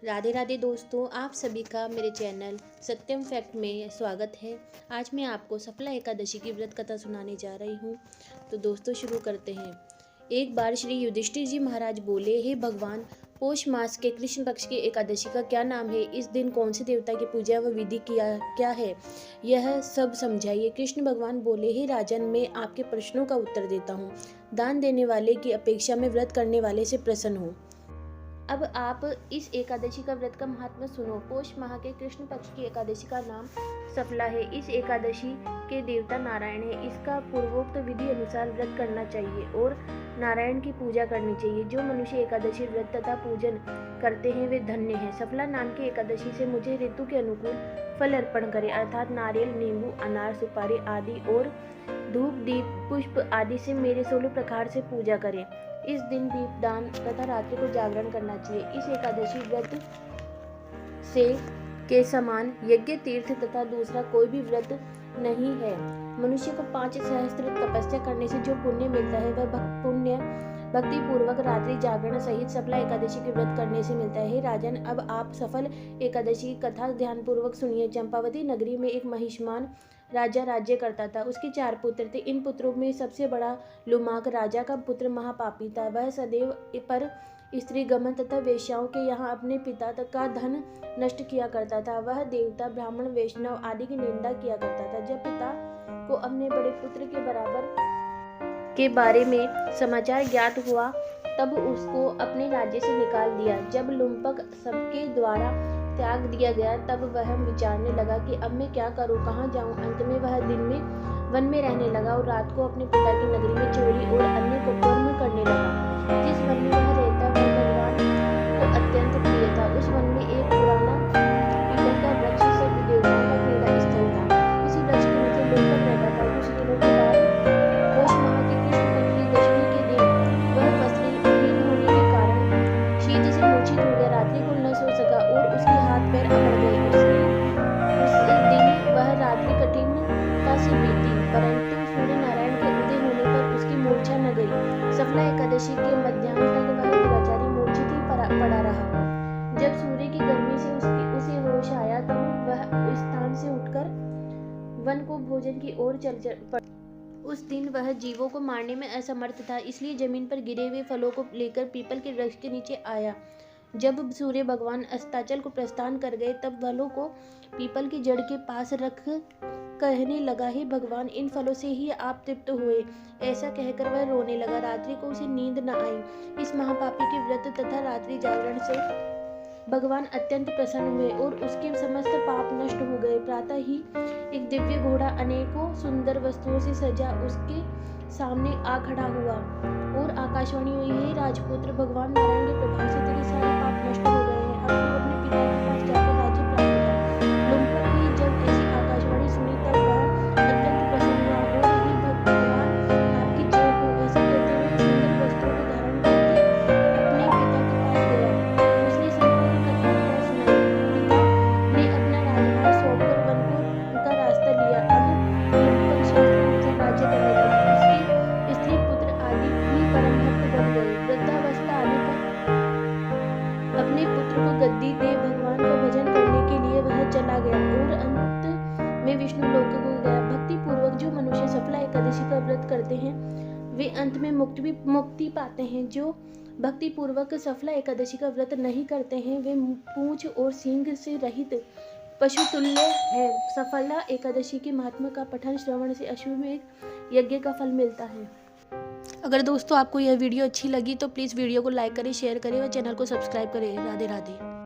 राधे राधे दोस्तों, आप सभी का मेरे चैनल सत्यम फैक्ट में स्वागत है। आज मैं आपको सफला एकादशी की व्रत कथा सुनाने जा रही हूँ। तो दोस्तों शुरू करते हैं। एक बार श्री युधिष्ठिर जी महाराज बोले, हे भगवान, पौष मास के कृष्ण पक्ष की एकादशी का क्या नाम है? इस दिन कौन से देवता की पूजा व विधि क्या है? यह सब समझाइए। कृष्ण भगवान बोले, हे राजन, मैं आपके प्रश्नों का उत्तर देता हूँ। दान देने वाले की अपेक्षा में व्रत करने वाले से प्रसन्न हूँ। अब आप इस एकादशी का व्रत का महात्मा सुनो। पौष माह के कृष्ण पक्ष की एकादशी का नाम सफला है। इस एकादशी के देवता नारायण है। इसका पूर्वोक्त विधि अनुसार व्रत करना चाहिए और नारायण की पूजा करनी चाहिए। जो मनुष्य एकादशी व्रत तथा पूजन करते हैं वे धन्य हैं। सफला नाम की एकादशी से मुझे ऋतु के अनुकूल फल अर्पण करें, अर्थात नारियल, नींबू, अनार, सुपारी आदि और धूप, दीप, पुष्प आदि से मेरे 16 प्रकार से पूजा करें। इस दिन दीपदान तथा रात्रि को जागरण करना चाहिए। इस एकादशी व्रत से के समान यज्ञ, तीर्थ तथा दूसरा कोई भी व्रत नहीं है। मनुष्य को 5 सहस्त्र तपस्या करने से जो पुण्य मिलता है वह भक्ति पूर्वक रात्रि जागरण सहित सफला एकादशी के व्रत करने से मिलता है। राजन, अब आप सफल एकादशी की कथा ध्यान पूर्वक सुनिए। चंपावती नगरी में एक महिष्मान राजा राज्य करता था। उसके 4 पुत्र थे। इन पुत्रों में सबसे बड़ा लुमाक राजा का पुत्र महापापी था। वह सदैव पर स्त्री गमन तथा वेश्याओं के यहाँ अपने पिता का धन नष्ट किया करता था। वह देवता, ब्राह्मण, वैष्णव आदि की निंदा किया करता था। जब पिता को अपने बड़े पुत्र के बारे में समाचार ज्ञात हुआ तब उसको अपने राज्य से निकाल दिया। जब लुम्पक सबके द्वारा त्याग दिया गया तब वह विचारने लगा कि अब मैं क्या करूं, कहाँ जाऊं। अंत में वह दिन में वन में रहने लगा और रात को अपने पिता की नगरी में चोरी और अन्य कुकर्म करने लगा। जिस वन में वह रहता वह भगवान को अत्यंत प्रिय था। उस वन में एक पुराना पीपल का वृक्ष सब देवताओं का क्रीड़ा स्थल था। उसी वृक्ष के नीचे लुम्पक रहता था। कुछ दिनों के बाद पौष माह की कृष्ण पक्ष की दशमी के दिन वह वस्त्रहीन होने के कारण शीत से मूर्छित हो गया। रात्रि को न सो सका और उसके हाथ पैर अकड़ गए। उस दिन वह रात्रि कठिनता से बीती, परंतु सूर्य नारायण के उदय होने पर उसकी मूर्छा न गई। सफला एकादशी के मध्याह्न तक वह दुराचारी मूर्छित ही पड़ा रहा। जब सूर्य की गर्मी से उसे होश आया तब वह उस स्थान से उठकर वन को भोजन की ओर चल पड़ा। उस दिन वह जीवों को मारने में असमर्थ था, इसलिए जमीन पर गिरे हुए फलों को लेकर पीपल के वृक्ष के नीचे आया। जब सूर्य भगवान अस्ताचल को प्रस्थान कर गए तब फलों को पीपल की जड़ के पास रख कहने लगा, हे भगवान, इन फलों से ही आप तृप्त हुए। ऐसा कहकर वह रोने लगा। रात्रि को उसे नींद न आई। इस महापापी के व्रत तथा रात्रि जागरण से भगवान अत्यंत प्रसन्न हुए और उसके समस्त पाप नष्ट हो गए। प्रातः ही एक दिव्य घोड़ा अनेकों सुंदर वस्तुओं से सजा उसके सामने आ खड़ा हुआ और आकाशवाणी हुई, हे राजपुत्र, भगवान नारायण के प्रभाव से तेरे सारे पाप नष्ट हो गए हैं। अब तू अपने पिता के पास जाकर राज्य प्राप्त कर। लुम्पक ने जब ऐसी आकाशवाणी सुनी तब वह अत्यंत प्रसन्न हुआ और हे भगवान, आपकी जय हो, ऐसा कहते हुए सुंदर वस्त्रों को धारण करके अपने पिता के पास गया। उसने संपूर्ण कथा सुनाई। पिता ने अपना राजभार सौंपकर वन का रास्ता लिया। अब लुम्पक शास्त्रानुसार राज्य करने लगा। उसके स्त्री, पुत्र आदि भी परम भक्त बन गए। वृद्धावस्था आने पर अपने पुत्र को गद्दी दे भगवान का भजन करने के लिए वह चला गया और अंत में विष्णु लोक को गया। भक्ति पूर्वक जो मनुष्य सफला एकादशी का व्रत करते हैं वे अंत में मुक्ति पाते हैं। जो भक्ति पूर्वक सफला एकादशी का व्रत नहीं करते हैं वे पूंछ और सींग से रहित पशु तुल्य है। सफला एकादशी के महात्मा का पठन श्रवण से अश्वमेध यज्ञ का फल मिलता है। अगर दोस्तों आपको यह वीडियो अच्छी लगी तो प्लीज़ वीडियो को लाइक करें, शेयर करें और चैनल को सब्सक्राइब करें। राधे राधे।